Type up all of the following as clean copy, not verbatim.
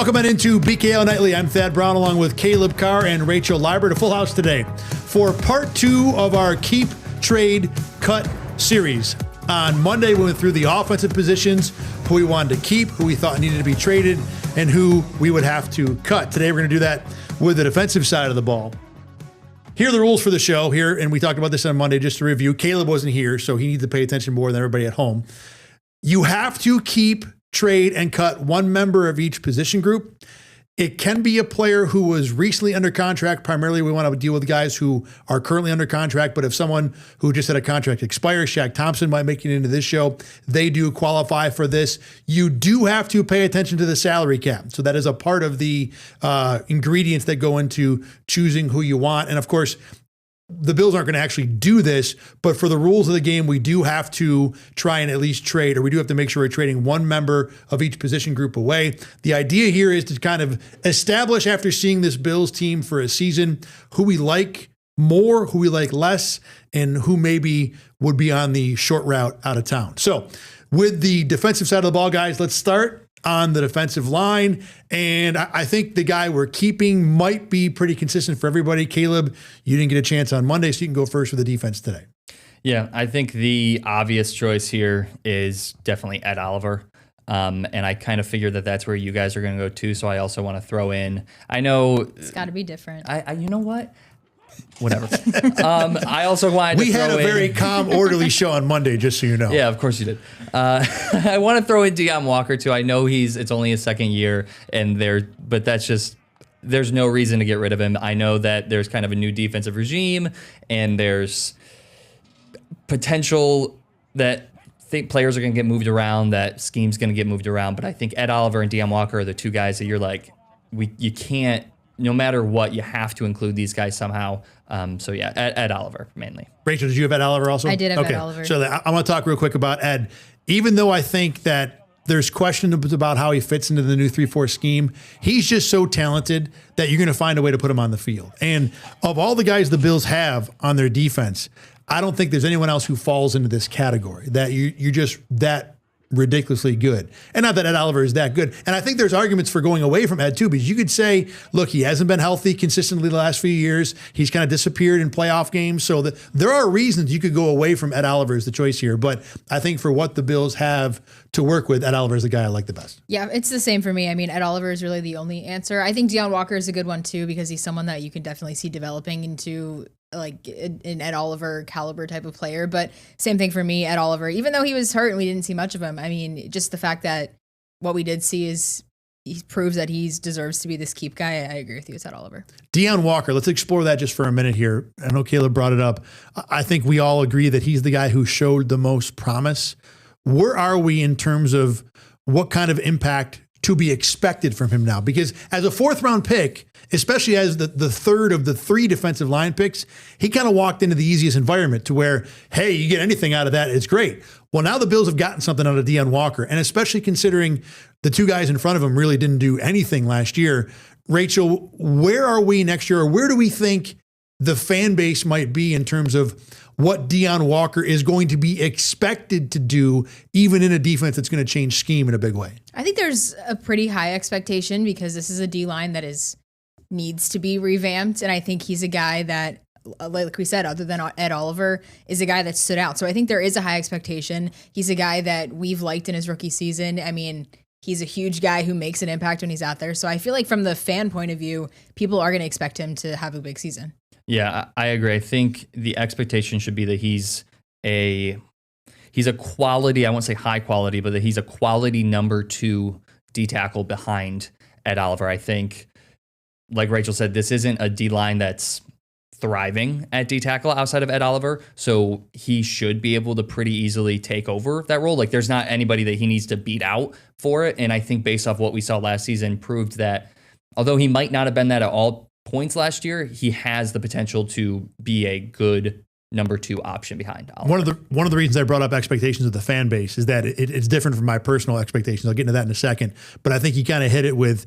Welcome on into BKL Nightly. I'm Thad Brown along with Caleb Carr and Rachel Liebert. A full house today for part 2 of our Keep, Trade, Cut series. On Monday, we went through the offensive positions, who we wanted to keep, who we thought needed to be traded, and who we would have to cut. Today, we're going to do that with the defensive side of the ball. Here are the rules for the show here, and we talked about this on Monday just to review. Caleb wasn't here, so he needs to pay attention more than everybody at home. You have to keep, trade, and cut one member of each position group. It can be a player who was recently under contract. Primarily, we want to deal with guys who are currently under contract, but if someone who just had a contract expire, Shaq Thompson might make it into this show, they do qualify for this. You do have to pay attention to the salary cap. So that is a part of the ingredients that go into choosing who you want. And of course, the Bills aren't going to actually do this, but for the rules of the game, we do have to try and at least trade, or we do have to make sure we're trading one member of each position group away. The idea here is to kind of establish, after seeing this Bills team for a season, who we like more, who we like less, and who maybe would be on the short route out of town. So with the defensive side of the ball, guys, let's start on the defensive line. And I think the guy we're keeping might be pretty consistent for everybody. Caleb, you didn't get a chance on Monday, so you can go first with the defense today. Yeah, I think the obvious choice here is definitely Ed Oliver. And I kind of figured that that's where you guys are going to go too. So I also want to throw in, I know it's got to be different. You know what? Whatever. I also wanted to throw in. We had a very calm, orderly show on Monday, just so you know. Yeah, of course you did. I want to throw in Deion Walker too. I know it's only his second year, but that's just, there's no reason to get rid of him. I know that there's kind of a new defensive regime, and there's potential that players are going to get moved around, that scheme's going to get moved around. But I think Ed Oliver and Deion Walker are the two guys that you're like, you can't. No matter what, you have to include these guys somehow. So yeah, Ed Oliver mainly. Rachel, did you have Ed Oliver also? I did have Ed Oliver. So I want to talk real quick about Ed. Even though I think that there's questions about how he fits into the new 3-4 scheme, he's just so talented that you're going to find a way to put him on the field. And of all the guys the Bills have on their defense, I don't think there's anyone else who falls into this category, that you're just that ridiculously good. And not that Ed Oliver is that good. And I think there's arguments for going away from Ed too, because you could say, look, he hasn't been healthy consistently the last few years. He's kind of disappeared in playoff games. So there are reasons you could go away from Ed Oliver as the choice here. But I think for what the Bills have to work with, Ed Oliver is the guy I like the best. Yeah, it's the same for me. I mean, Ed Oliver is really the only answer. I think Deion Walker is a good one too, because he's someone that you can definitely see developing into like an Ed Oliver caliber type of player. But same thing for me, Ed Oliver, even though he was hurt and we didn't see much of him. I mean, just the fact that what we did see is he proves that he deserves to be this keep guy. I agree with you. It's Ed Oliver. Deion Walker, let's explore that just for a minute here. I know Caleb brought it up. I think we all agree that he's the guy who showed the most promise. Where are we in terms of what kind of impact to be expected from him now? Because as a 4th round pick, especially as the third of the 3 defensive line picks, he kind of walked into the easiest environment to where, hey, you get anything out of that, it's great. Well, now the Bills have gotten something out of Deion Walker, and especially considering the 2 guys in front of him really didn't do anything last year. Rachel, where are we next year, or where do we think the fan base might be in terms of what Deion Walker is going to be expected to do, even in a defense that's going to change scheme in a big way? I think there's a pretty high expectation, because this is a D-line that needs to be revamped. And I think he's a guy that, like we said, other than Ed Oliver, is a guy that stood out. So I think there is a high expectation. He's a guy that we've liked in his rookie season. I mean, he's a huge guy who makes an impact when he's out there. So I feel like from the fan point of view, people are going to expect him to have a big season. Yeah, I agree. I think the expectation should be that he's a quality, I won't say high quality, but that he's a quality number 2 D tackle behind Ed Oliver. I think, like Rachel said, this isn't a D-line that's thriving at D tackle outside of Ed Oliver, so he should be able to pretty easily take over that role. Like, there's not anybody that he needs to beat out for it, and I think based off what we saw last season proved that although he might not have been that at all points last year, he has the potential to be a good number 2 option behind Oliver. One of the reasons I brought up expectations of the fan base is that it's different from my personal expectations. I'll get into that in a second, but I think you kind of hit it with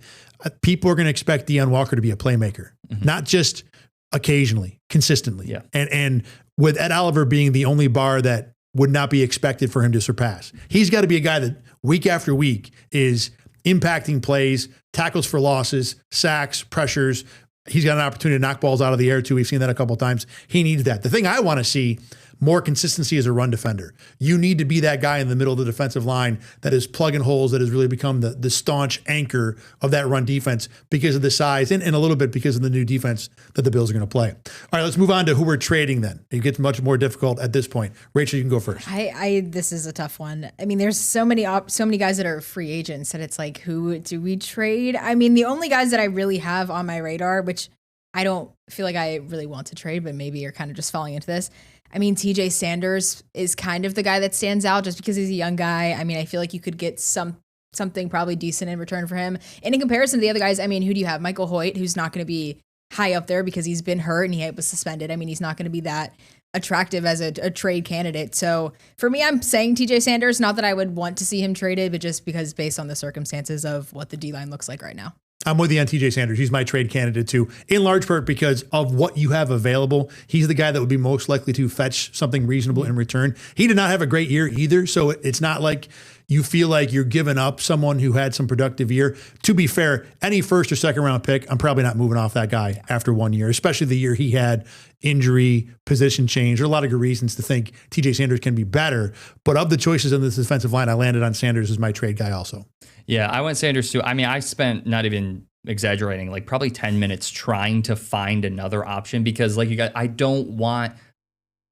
people are going to expect Deion Walker to be a playmaker, not just occasionally, consistently. Yeah. And with Ed Oliver being the only bar that would not be expected for him to surpass, he's got to be a guy that week after week is impacting plays, tackles for losses, sacks, pressures. He's got an opportunity to knock balls out of the air too. We've seen that a couple of times. He needs that. The thing I want to see, more consistency as a run defender. You need to be that guy in the middle of the defensive line that is plugging holes, that has really become the staunch anchor of that run defense because of the size and a little bit because of the new defense that the Bills are going to play. All right, let's move on to who we're trading then. It gets much more difficult at this point. Rachel, you can go first. This is a tough one. I mean, there's so many guys that are free agents that it's like, who do we trade? I mean, the only guys that I really have on my radar, which I don't feel like I really want to trade, but maybe you're kind of just falling into this. I mean, TJ Sanders is kind of the guy that stands out just because he's a young guy. I mean, I feel like you could get something probably decent in return for him. And in comparison to the other guys, I mean, who do you have? Michael Hoyt, who's not going to be high up there because he's been hurt and he was suspended. I mean, he's not going to be that attractive as a trade candidate. So for me, I'm saying TJ Sanders, not that I would want to see him traded, but just because based on the circumstances of what the D-line looks like right now. I'm with you on TJ Sanders. He's my trade candidate too, in large part because of what you have available. He's the guy that would be most likely to fetch something reasonable in return. He did not have a great year either, so it's not like you feel like you're giving up someone who had some productive year. To be fair, any first or second round pick, I'm probably not moving off that guy after 1 year, especially the year he had injury, position change. There are a lot of good reasons to think TJ Sanders can be better. But of the choices on this defensive line, I landed on Sanders as my trade guy also. Yeah, I went Sanders too. I mean, I spent, not even exaggerating, like probably 10 minutes trying to find another option because like you don't want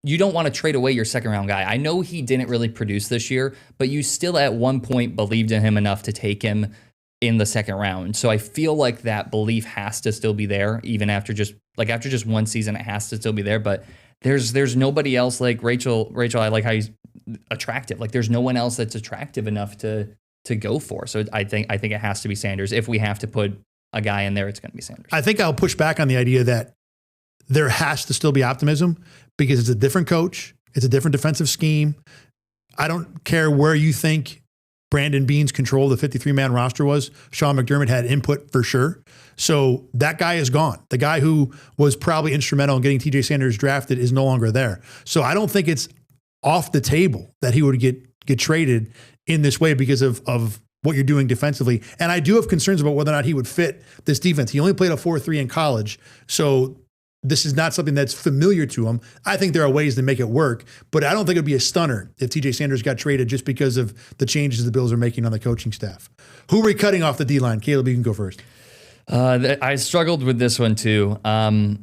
to trade away your second round guy. I know he didn't really produce this year, but you still at one point believed in him enough to take him in the second round. So I feel like that belief has to still be there, even after just one season, it has to still be there. But there's nobody else like Rachel, I like how he's attractive. Like there's no one else that's attractive enough to go for. So I think it has to be Sanders. If we have to put a guy in there, it's going to be Sanders. I think I'll push back on the idea that there has to still be optimism because it's a different coach. It's a different defensive scheme. I don't care where you think Brandon Beane's control of the 53-man roster was. Sean McDermott had input for sure. So that guy is gone. The guy who was probably instrumental in getting TJ Sanders drafted is no longer there. So I don't think it's off the table that he would get traded in this way because of what you're doing defensively. And I do have concerns about whether or not he would fit this defense. He only played a 4-3 in college. So this is not something that's familiar to him. I think there are ways to make it work, but I don't think it'd be a stunner if TJ Sanders got traded just because of the changes the Bills are making on the coaching staff. Who are we cutting off the D-line? Caleb, you can go first. I struggled with this one too. I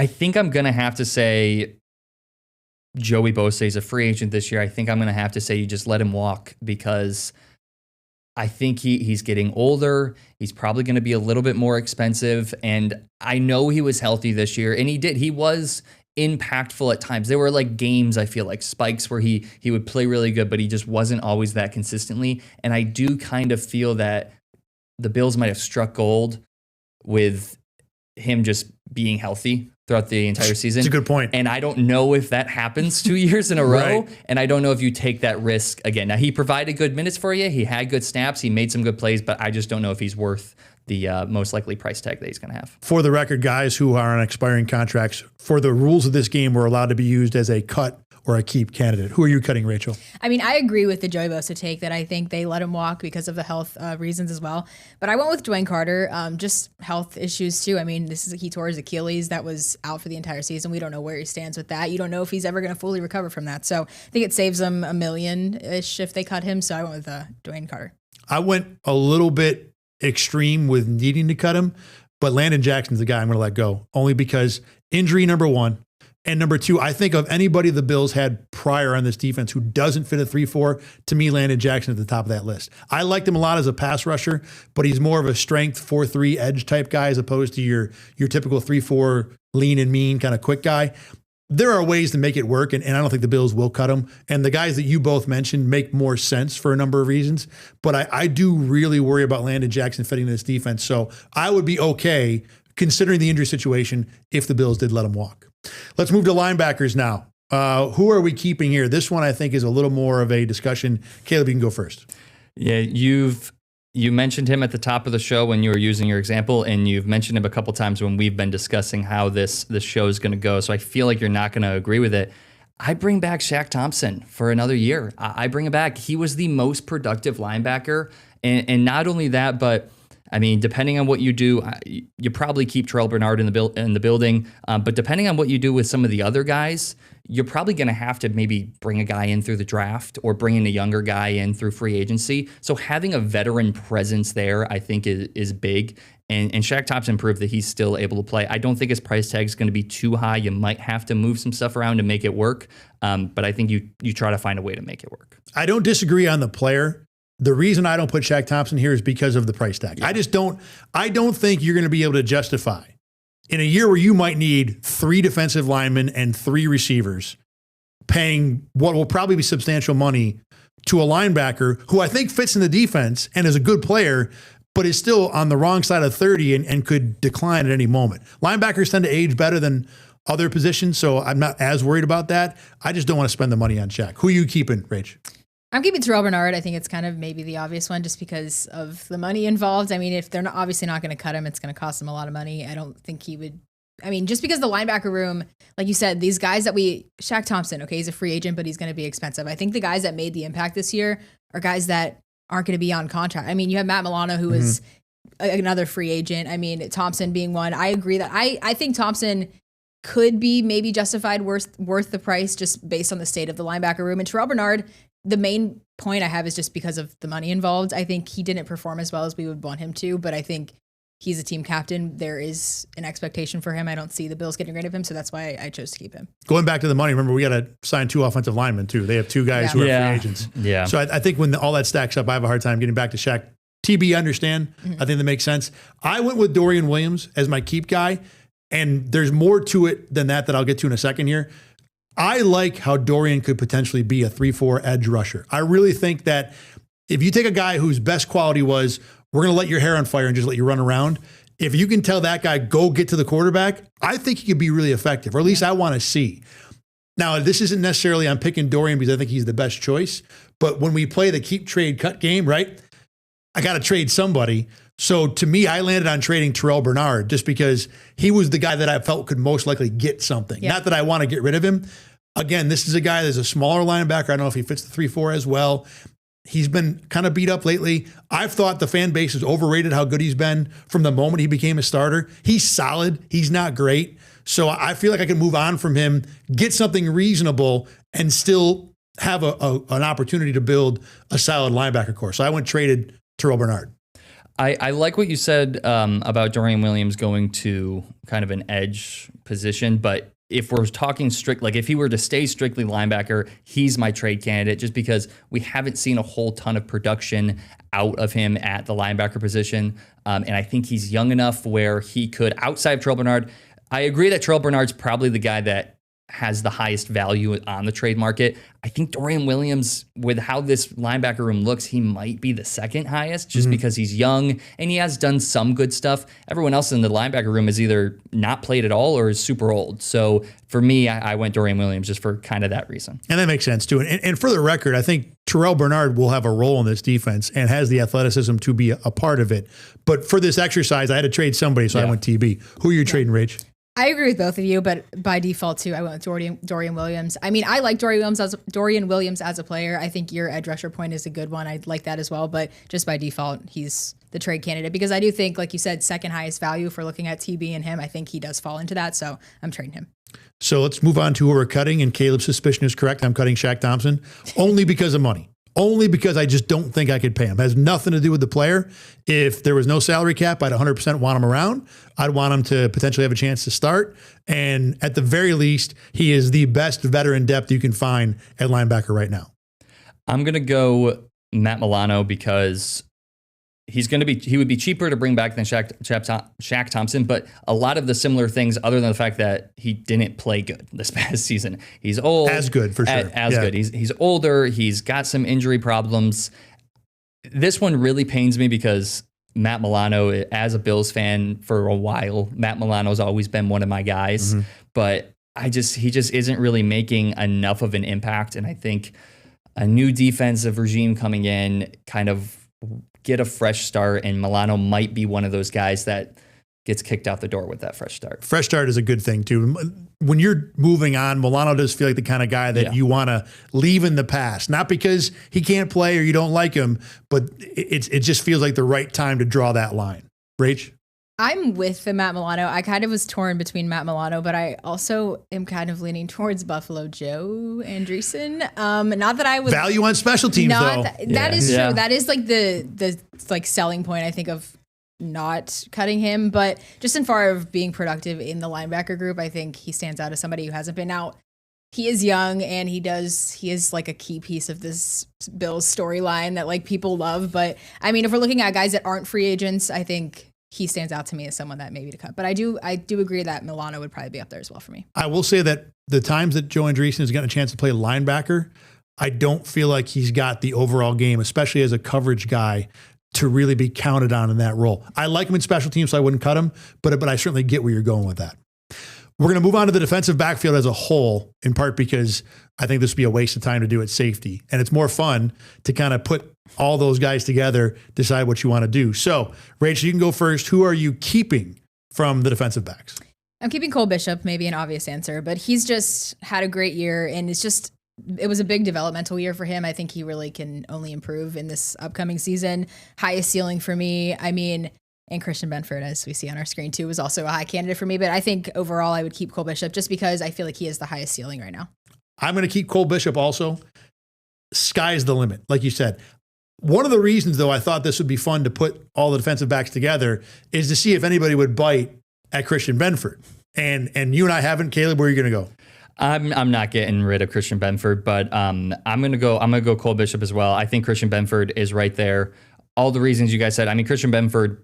think I'm going to have to say Joey Bosa is a free agent this year. I think I'm going to have to say you just let him walk because I think he's getting older. He's probably going to be a little bit more expensive. And I know he was healthy this year, and he was impactful at times. There were like games, I feel like spikes where he would play really good, but he just wasn't always that consistently. And I do kind of feel that the Bills might have struck gold with him just being healthy throughout the entire season. That's a good point. And I don't know if that happens 2 years in a row. Right. And I don't know if you take that risk again. Now, he provided good minutes for you. He had good snaps. He made some good plays, but I just don't know if he's worth the most likely price tag that he's going to have. For the record, guys who are on expiring contracts, for the rules of this game, we're allowed to be used as a cut or a keep candidate. Who are you cutting, Rachel? I mean, I agree with the Joey Bosa take that I think they let him walk because of the health reasons as well. But I went with Dwayne Carter, just health issues too. I mean, he tore his Achilles. That was out for the entire season. We don't know where he stands with that. You don't know if he's ever going to fully recover from that. So I think it saves them $1 million-ish if they cut him. So I went with Dwayne Carter. I went a little bit extreme with needing to cut him, but Landon Jackson's the guy I'm going to let go, only because injury, number one. And number two, I think of anybody the Bills had prior on this defense who doesn't fit a 3-4, to me, Landon Jackson at the top of that list. I liked him a lot as a pass rusher, but he's more of a strength 4-3 edge type guy as opposed to your typical 3-4 lean and mean kind of quick guy. There are ways to make it work, and I don't think the Bills will cut him. And the guys that you both mentioned make more sense for a number of reasons. But I do really worry about Landon Jackson fitting this defense. So I would be okay, considering the injury situation, if the Bills did let him walk. Let's move to linebackers now. Who are we keeping here? This one I think is a little more of a discussion. Caleb, you can go first. Yeah, you mentioned him at the top of the show when you were using your example, and you've mentioned him a couple times when we've been discussing how this show is going to go. So I feel like you're not going to agree with it. I bring back Shaq Thompson for another year. I bring him back. He was the most productive linebacker. And not only that, but I mean, depending on what you do, you probably keep Terrell Bernard in the building. But depending on what you do with some of the other guys, you're probably going to have to maybe bring a guy in through the draft or bring in a younger guy in through free agency. So having a veteran presence there, I think, is big. And Shaq Thompson proved that he's still able to play. I don't think his price tag is going to be too high. You might have to move some stuff around to make it work. But I think you try to find a way to make it work. I don't disagree on the player. The reason I don't put Shaq Thompson here is because of the price tag. Yeah. I don't think you're going to be able to justify in a year where you might need 3 defensive linemen and 3 receivers paying what will probably be substantial money to a linebacker who I think fits in the defense and is a good player, but is still on the wrong side of 30 and could decline at any moment. Linebackers tend to age better than other positions, so I'm not as worried about that. I just don't want to spend the money on Shaq. Who are you keeping, Rach? I'm keeping Terrell Bernard. I think it's kind of maybe the obvious one just because of the money involved. I mean, if they're obviously not going to cut him, it's going to cost him a lot of money. I don't think he would. I mean, just because the linebacker room, like you said, these guys Shaq Thompson, okay, he's a free agent, but he's going to be expensive. I think the guys that made the impact this year are guys that aren't going to be on contract. I mean, you have Matt Milano, who is another free agent. I mean, Thompson being one. I agree that I think Thompson could be maybe justified worth the price just based on the state of the linebacker room. And Terrell Bernard, the main point I have is just because of the money involved. I think he didn't perform as well as we would want him to, but I think he's a team captain. There is an expectation for him. I don't see the Bills getting rid of him, so that's why I chose to keep him. Going back to the money, remember, we got to sign 2 offensive linemen, too. They have 2 guys who are free agents. Yeah. So I think when all that stacks up, I have a hard time getting back to Shaq. TB, I understand. I think that makes sense. I went with Dorian Williams as my keep guy, and there's more to it than that I'll get to in a second here. I like how Dorian could potentially be a 3-4 edge rusher. I really think that if you take a guy whose best quality was, we're going to let your hair on fire and just let you run around, if you can tell that guy, go get to the quarterback, I think he could be really effective, or at least I want to see. Now, this isn't necessarily I'm picking Dorian because I think he's the best choice, but when we play the keep, trade, cut game, right, I got to trade somebody. So to me, I landed on trading Terrell Bernard just because he was the guy that I felt could most likely get something. Yeah. Not that I want to get rid of him. Again, this is a guy that's a smaller linebacker. I don't know if he fits the 3-4 as well. He's been kind of beat up lately. I've thought the fan base has overrated how good he's been from the moment he became a starter. He's solid. He's not great. So I feel like I can move on from him, get something reasonable, and still have an opportunity to build a solid linebacker core. So I went traded Terrell Bernard. I like what you said about Dorian Williams going to kind of an edge position, but if we're talking if he were to stay strictly linebacker, he's my trade candidate just because we haven't seen a whole ton of production out of him at the linebacker position. And I think he's young enough where he could, outside of Terrell Bernard, I agree that Terrell Bernard's probably the guy that has the highest value on the trade market. I think Dorian Williams, with how this linebacker room looks, he might be the second highest just because he's young and he has done some good stuff. Everyone else in the linebacker room is either not played at all or is super old. So for me, I went Dorian Williams just for kind of that reason. And that makes sense too. And for the record, I think Terrell Bernard will have a role in this defense and has the athleticism to be a part of it. But for this exercise, I had to trade somebody, so I went TB. Who are you trading, Rach? I agree with both of you, but by default too, I went with Dorian Williams. I mean, I like Dorian Williams as a player. I think your edge rusher point is a good one. I like that as well, but just by default, he's the trade candidate because I do think, like you said, second highest value for looking at TB and him. I think he does fall into that, so I'm trading him. So let's move on to who we're cutting, and Caleb's suspicion is correct. I'm cutting Shaq Thompson only because of money. Only because I just don't think I could pay him. It has nothing to do with the player. If there was no salary cap, I'd 100% want him around. I'd want him to potentially have a chance to start. And at the very least, he is the best veteran depth you can find at linebacker right now. I'm going to go Matt Milano because he would be cheaper to bring back than Shaq Thompson, but a lot of the similar things other than the fact that he didn't play good this past season. He's old. As good, for sure. Good. He's older. He's got some injury problems. This one really pains me because Matt Milano, as a Bills fan for a while, Matt Milano's always been one of my guys, but he just isn't really making enough of an impact. And I think a new defensive regime coming in kind of get a fresh start, and Milano might be one of those guys that gets kicked out the door with that fresh start. Fresh start is a good thing too. When you're moving on, Milano does feel like the kind of guy that you want to leave in the past, not because he can't play or you don't like him, but it just feels like the right time to draw that line. Rach? I'm with the Matt Milano. I kind of was torn between Matt Milano, but I also am kind of leaning towards Buffalo Joe Andreessen. Not that I would value on special teams though. That is true. That is like the like selling point, I think, of not cutting him. But just in far of being productive in the linebacker group, I think he stands out as somebody who hasn't been out. He is young and he is like a key piece of this Bills storyline that like people love. But I mean, if we're looking at guys that aren't free agents, I think he stands out to me as someone that maybe to cut. But I do agree that Milano would probably be up there as well for me. I will say that the times that Joe Andreessen has gotten a chance to play linebacker, I don't feel like he's got the overall game, especially as a coverage guy, to really be counted on in that role. I like him in special teams, so I wouldn't cut him, but I certainly get where you're going with that. We're going to move on to the defensive backfield as a whole, in part because I think this would be a waste of time to do at safety. And it's more fun to kind of put all those guys together, decide what you want to do. So, Rachel, you can go first. Who are you keeping from the defensive backs? I'm keeping Cole Bishop, maybe an obvious answer, but he's just had a great year, and it was a big developmental year for him. I think he really can only improve in this upcoming season. Highest ceiling for me. I mean, and Christian Benford, as we see on our screen too, was also a high candidate for me. But I think overall I would keep Cole Bishop just because I feel like he has the highest ceiling right now. I'm going to keep Cole Bishop also. Sky's the limit, like you said. One of the reasons, though, I thought this would be fun to put all the defensive backs together is to see if anybody would bite at Christian Benford. And you and I haven't. Caleb, where are you going to go? I'm not getting rid of Christian Benford, but I'm gonna go Cole Bishop as well. I think Christian Benford is right there. All the reasons you guys said. I mean, Christian Benford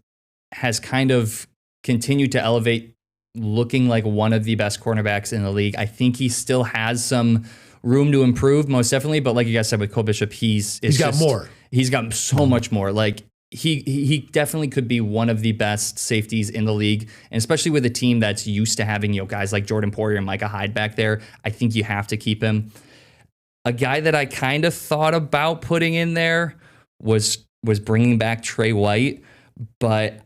has kind of continued to elevate, looking like one of the best cornerbacks in the league. I think he still has some room to improve, most definitely. But like you guys said with Cole Bishop, he's got more. He's got so much more. Like he definitely could be one of the best safeties in the league, and especially with a team that's used to having guys like Jordan Poyer and Micah Hyde back there. I think you have to keep him. A guy that I kind of thought about putting in there was bringing back Trey White. But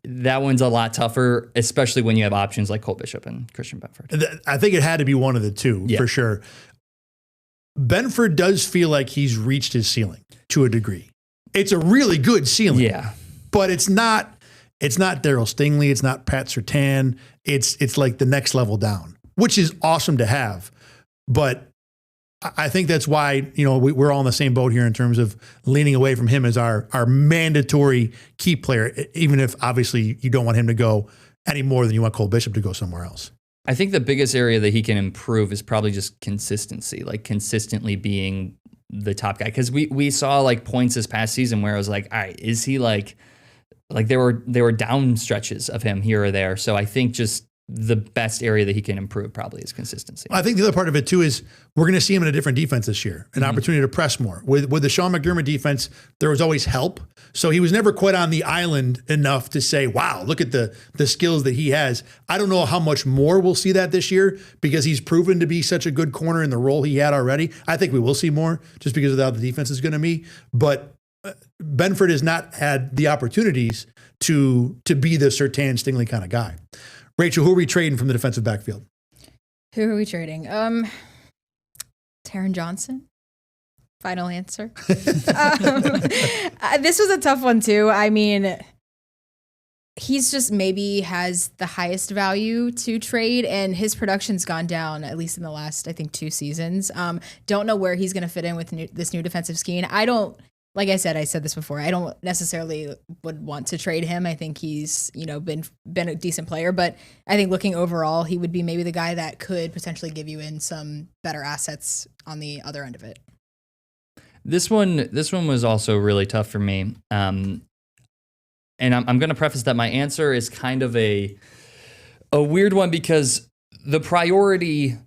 that one's a lot tougher, especially when you have options like Cole Bishop and Christian Benford. I think it had to be one of the two for sure. Benford does feel like he's reached his ceiling to a degree. It's a really good ceiling. Yeah. But it's not Darryl Stingley. It's not Pat Surtain. It's like the next level down, which is awesome to have. But I think that's why, we're all in the same boat here in terms of leaning away from him as our mandatory key player, even if obviously you don't want him to go any more than you want Cole Bishop to go somewhere else. I think the biggest area that he can improve is probably just consistency, like consistently being the top guy. Because we saw like points this past season where I was like, all right, is he like there were down stretches of him here or there. So I think just the best area that he can improve probably is consistency. I think the other part of it too is we're going to see him in a different defense this year, an opportunity to press more. With the Sean McDermott defense, there was always help. So he was never quite on the island enough to say, wow, look at the skills that he has. I don't know how much more we'll see that this year because he's proven to be such a good corner in the role he had already. I think we will see more just because of how the defense is going to be. But Benford has not had the opportunities to be the Surtain Stingley kind of guy. Rachel, who are we trading from the defensive backfield? Who are we trading? Taron Johnson. Final answer. This was a tough one too. I mean, he's just maybe has the highest value to trade, and his production's gone down, at least in the last, I think, 2 seasons. Don't know where he's going to fit in with this new defensive scheme. Like I said this before, I don't necessarily would want to trade him. I think he's, been a decent player, but I think looking overall, he would be maybe the guy that could potentially give you in some better assets on the other end of it. This one was also really tough for me. And I'm going to preface that my answer is kind of a weird one because the priority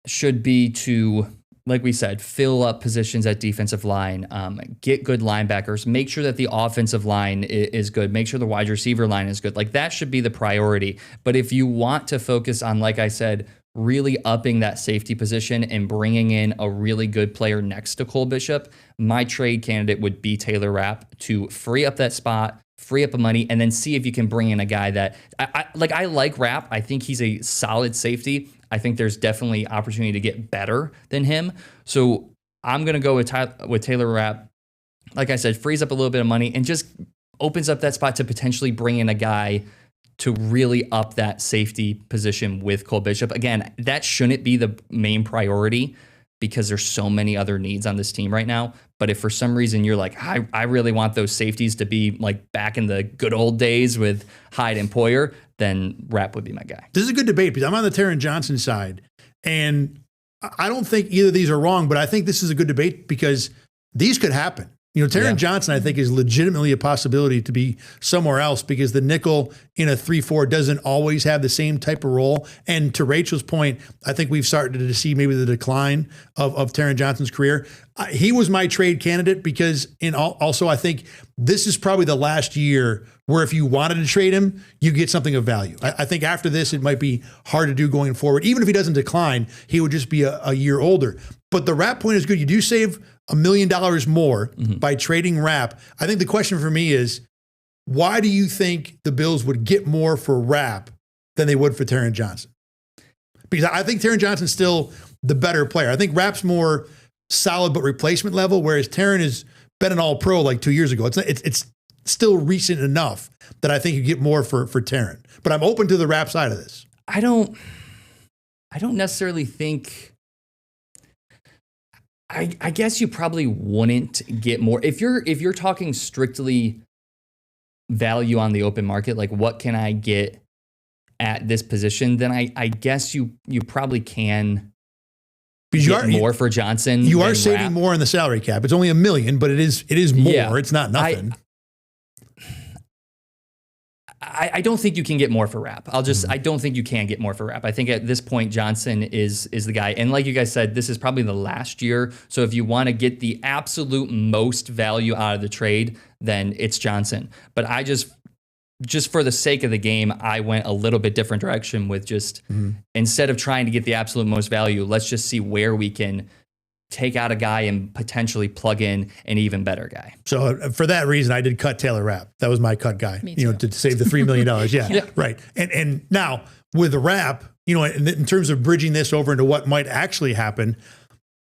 should be to, like we said, fill up positions at defensive line, get good linebackers, make sure that the offensive line is good, make sure the wide receiver line is good. Like that should be the priority. But if you want to focus on, like I said, really upping that safety position and bringing in a really good player next to Cole Bishop, my trade candidate would be Taylor Rapp to free up that spot, free up the money, and then see if you can bring in a guy that I like Rapp. I think he's a solid safety. I think there's definitely opportunity to get better than him. So I'm going to go with Taylor Rapp. Like I said, frees up a little bit of money and just opens up that spot to potentially bring in a guy to really up that safety position with Cole Bishop. Again, that shouldn't be the main priority because there's so many other needs on this team right now. But if for some reason you're like, I really want those safeties to be like back in the good old days with Hyde and Poyer, then Rapp would be my guy. This is a good debate because I'm on the Taron Johnson side. And I don't think either of these are wrong, but I think this is a good debate because these could happen. Taron Johnson, I think, is legitimately a possibility to be somewhere else because the nickel in a 3-4 doesn't always have the same type of role. And to Rachel's point, I think we've started to see maybe the decline of Taron Johnson's career. He was my trade candidate because also I think this is probably the last year where if you wanted to trade him, you get something of value. I think after this, it might be hard to do going forward. Even if he doesn't decline, he would just be a year older. But the Rapp point is good. You do save $1 million more by trading Rapp. I think the question for me is, why do you think the Bills would get more for Rapp than they would for Taron Johnson? Because I think Taron Johnson's still the better player. I think Rapp's more solid but replacement level, whereas Taron has been an all-pro like 2 years ago. It's still recent enough that I think you get more for Taron. But I'm open to the Rapp side of this. I don't necessarily think. I guess you probably wouldn't get more if you're talking strictly value on the open market, like what can I get at this position, then I guess you probably can get more for Johnson. You are saving Rapp. More in the salary cap. It's only $1 million, but it is more. Yeah, it's not nothing. I don't think you can get more for Rapp. I don't think you can get more for Rapp. I think at this point, Johnson is the guy. And like you guys said, this is probably the last year. So if you want to get the absolute most value out of the trade, then it's Johnson. But I just for the sake of the game, I went a little bit different direction with just instead of trying to get the absolute most value, let's just see where we can take out a guy and potentially plug in an even better guy. So for that reason, I did cut Taylor Rapp. That was my cut guy, to save the $3 million. Yeah, right. And now with the Rapp, in terms of bridging this over into what might actually happen,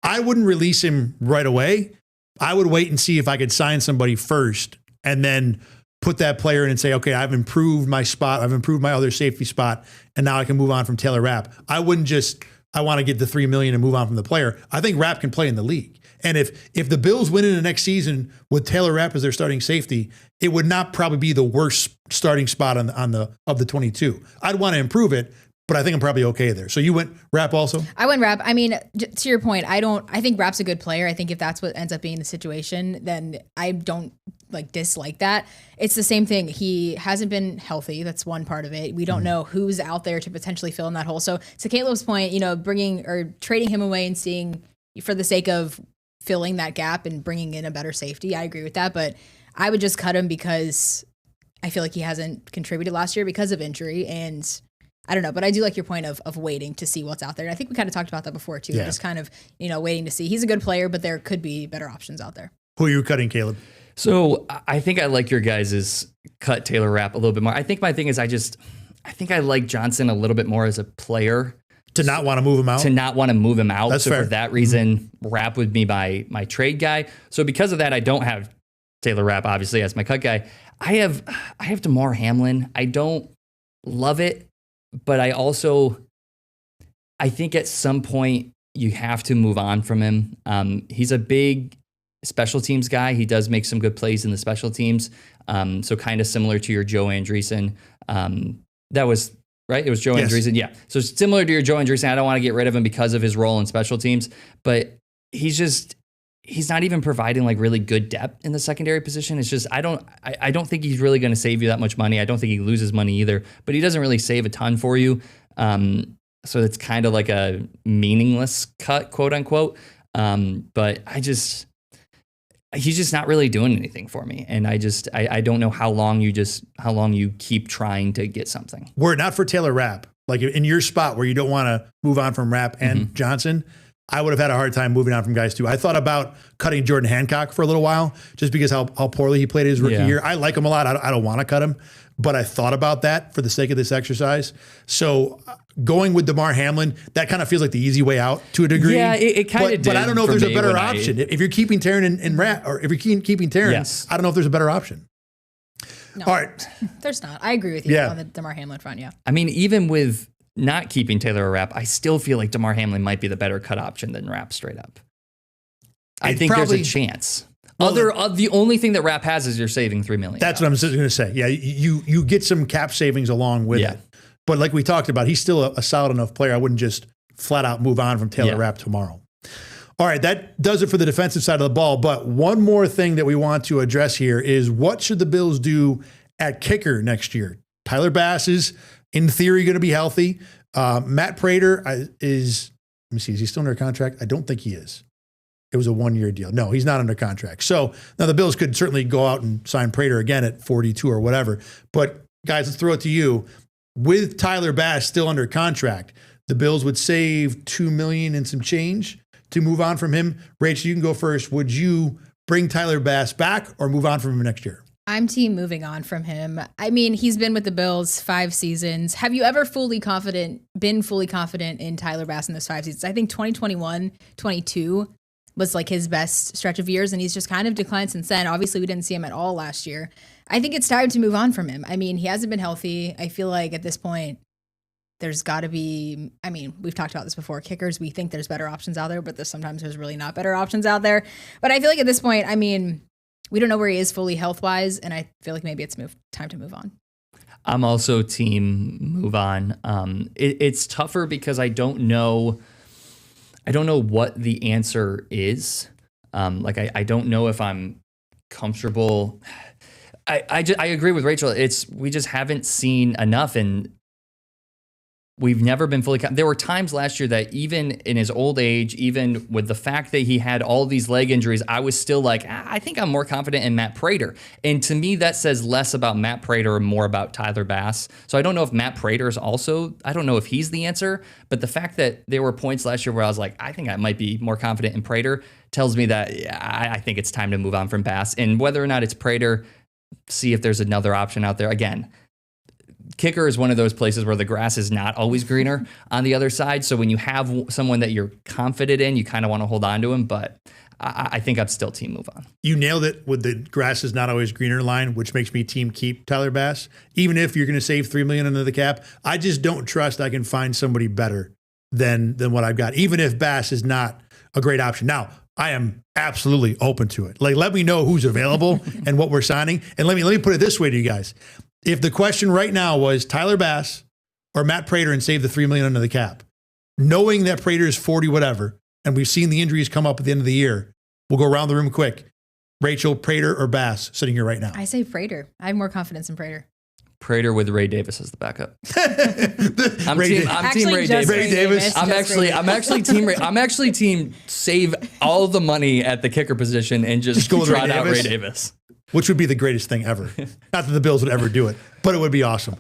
I wouldn't release him right away. I would wait and see if I could sign somebody first and then put that player in and say, okay, I've improved my spot. I've improved my other safety spot. And now I can move on from Taylor Rapp. I wouldn't just, I want to get the $3 million and move on from the player. I think Rapp can play in the league. And if the Bills win in the next season with Taylor Rapp as their starting safety, it would not probably be the worst starting spot of the 22. I'd want to improve it, but I think I'm probably okay there. So you went Rapp also? I went Rapp. I mean, to your point, I think Rapp's a good player. I think if that's what ends up being the situation, then I don't dislike that. It's the same thing. He hasn't been healthy. That's one part of it. We don't know who's out there to potentially fill in that hole. So to Caleb's point, bringing or trading him away and seeing for the sake of filling that gap and bringing in a better safety, I agree with that. But I would just cut him because I feel like he hasn't contributed last year because of injury. And I don't know, but I do like your point of waiting to see what's out there. And I think we kind of talked about that before too. Yeah. Just kind of, waiting to see. He's a good player, but there could be better options out there. Who are you cutting, Caleb? So I think I like your guys' cut Taylor Rapp a little bit more. I think my thing is I think I like Johnson a little bit more as a player. To not want to move him out? To not want to move him out. That's fair. For that reason, Rapp would be my trade guy. So because of that, I don't have Taylor Rapp, obviously, as my cut guy. I have Damar Hamlin. I don't love it, but I think at some point you have to move on from him. He's a big special teams guy. He does make some good plays in the special teams. So kind of similar to your Joe Andreessen. That was right. It was Joe Andreessen. Yeah. So similar to your Joe Andreessen. I don't want to get rid of him because of his role in special teams, but he's not even providing really good depth in the secondary position. It's just, I don't think he's really going to save you that much money. I don't think he loses money either, but he doesn't really save a ton for you. So it's kind of like a meaningless cut, quote unquote. But he's just not really doing anything for me. And I don't know how long you keep trying to get something. Were it not for Taylor Rapp, Like in your spot where you don't want to move on from Rapp and Johnson, I would have had a hard time moving on from guys too. I thought about cutting Jordan Hancock for a little while just because how poorly he played his rookie year. I like him a lot. I don't want to cut him, but I thought about that for the sake of this exercise. So going with DeMar Hamlin, that kind of feels like the easy way out to a degree. Yeah, it kind of did. But I don't know if there's a better option. If you're keeping Taryn and Rapp, or if you're keeping Taryn, I don't know if there's a better option. No, all right. There's not. I agree with you on the DeMar Hamlin front, I mean, even with not keeping Taylor or Rapp, I still feel like DeMar Hamlin might be the better cut option than Rapp straight up. I think there's a chance. The only thing that Rapp has is you're saving $3 million. That's what I'm going to say. Yeah, you get some cap savings along with it. But like we talked about, he's still a solid enough player. I wouldn't just flat out move on from Taylor Rapp tomorrow. All right, that does it for the defensive side of the ball. But one more thing that we want to address here is what should the Bills do at kicker next year? Tyler Bass is, in theory, going to be healthy. Matt Prater is he still under contract? I don't think he is. It was a 1-year deal. No, he's not under contract. So now the Bills could certainly go out and sign Prater again at 42 or whatever. But guys, let's throw it to you. With Tyler Bass still under contract, the Bills would save $2 million and some change to move on from him. Rachel, you can go first. Would you bring Tyler Bass back or move on from him next year? I'm team moving on from him. I mean, he's been with the Bills 5 seasons. Have you ever been fully confident in Tyler Bass in those 5 seasons? I think 2021, 22 was like his best stretch of years, and he's just kind of declined since then. Obviously, we didn't see him at all last year. I think it's time to move on from him. I mean, he hasn't been healthy. I feel like at this point, there's got to be, I mean, we've talked about this before. Kickers, we think there's better options out there, but sometimes there's really not better options out there. But I feel like at this point, I mean, we don't know where he is fully health-wise, and I feel like maybe it's time to move on. I'm also team move on. It's tougher because I don't know what the answer is. I don't know if I'm comfortable. I agree with Rachel. We just haven't seen enough, and we've never been fully. There were times last year that even in his old age, even with the fact that he had all these leg injuries, I was still like, I think I'm more confident in Matt Prater. And to me, that says less about Matt Prater and more about Tyler Bass. So I don't know if Matt Prater is also, I don't know if he's the answer, but the fact that there were points last year where I was like, I think I might be more confident in Prater tells me that I think it's time to move on from Bass. And whether or not it's Prater, see if there's another option out there. Again, kicker is one of those places where the grass is not always greener on the other side. So when you have someone that you're confident in, you kind of want to hold on to him. But I think I'd still team move on. You nailed it with the grass is not always greener line, which makes me team keep Tyler Bass. Even if you're going to save $3 million under the cap, I just don't trust I can find somebody better than what I've got, even if Bass is not a great option. Now, I am absolutely open to it. Like, let me know who's available and what we're signing. And let me put it this way to you guys. If the question right now was Tyler Bass or Matt Prater and save the $3 million under the cap, knowing that Prater is 40 whatever, and we've seen the injuries come up at the end of the year, we'll go around the room quick. Rachel, Prater, or Bass sitting here right now? I say Prater. I have more confidence in Prater. Prater with Ray Davis as the backup. I'm team Ray Davis. Ray Davis. I'm actually team save all the money at the kicker position and just go trot out Ray Davis. Which would be the greatest thing ever. Not that the Bills would ever do it, but it would be awesome.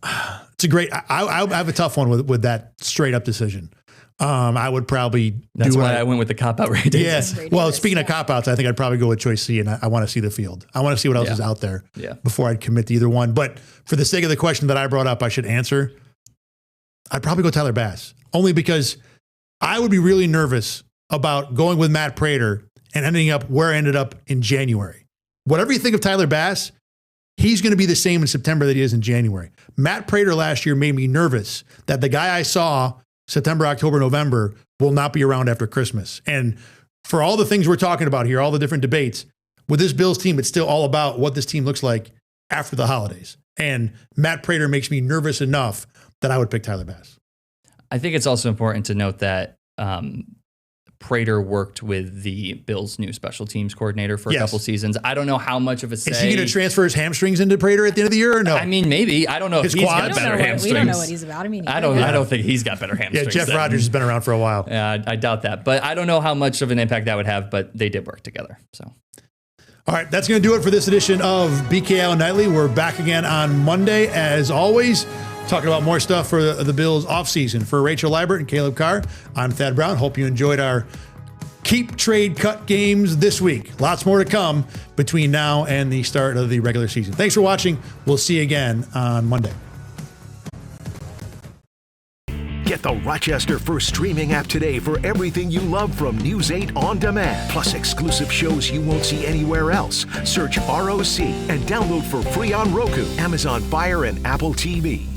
It's a great. I have a tough one with that straight up decision. I would probably. That's why I went with the cop out Ray Davis. Yeah. Well, speaking of cop outs, I think I'd probably go with choice C, and I want to see the field. I want to see what else is out there before I'd commit to either one. But for the sake of the question that I brought up, I should answer. I'd probably go Tyler Bass, only because I would be really nervous about going with Matt Prater and ending up where I ended up in January. Whatever you think of Tyler Bass, he's going to be the same in September that he is in January. Matt Prater last year made me nervous that the guy I saw September, October, November will not be around after Christmas. And for all the things we're talking about here, all the different debates, with this Bills team, it's still all about what this team looks like after the holidays. And Matt Prater makes me nervous enough that I would pick Tyler Bass. I think it's also important to note that Prater worked with the Bills' new special teams coordinator for a couple seasons. I don't know how much of a say. Is he going to transfer his hamstrings into Prater at the end of the year or no? I mean, maybe. I don't know if he's got better hamstrings. We don't know what he's about. I mean, I don't think he's got better hamstrings. Yeah, Jeff Rodgers has been around for a while. Yeah, I doubt that. But I don't know how much of an impact that would have, but they did work together. So. All right, that's going to do it for this edition of BKL Nightly. We're back again on Monday. As always, talking about more stuff for the Bills offseason. For Rachel Liebert and Caleb Carr, I'm Thad Brown. Hope you enjoyed our keep, trade, cut games this week. Lots more to come between now and the start of the regular season. Thanks for watching. We'll see you again on Monday. Get the Rochester First streaming app today for everything you love from News 8 on demand, plus exclusive shows you won't see anywhere else. Search ROC and download for free on Roku, Amazon Fire, and Apple TV.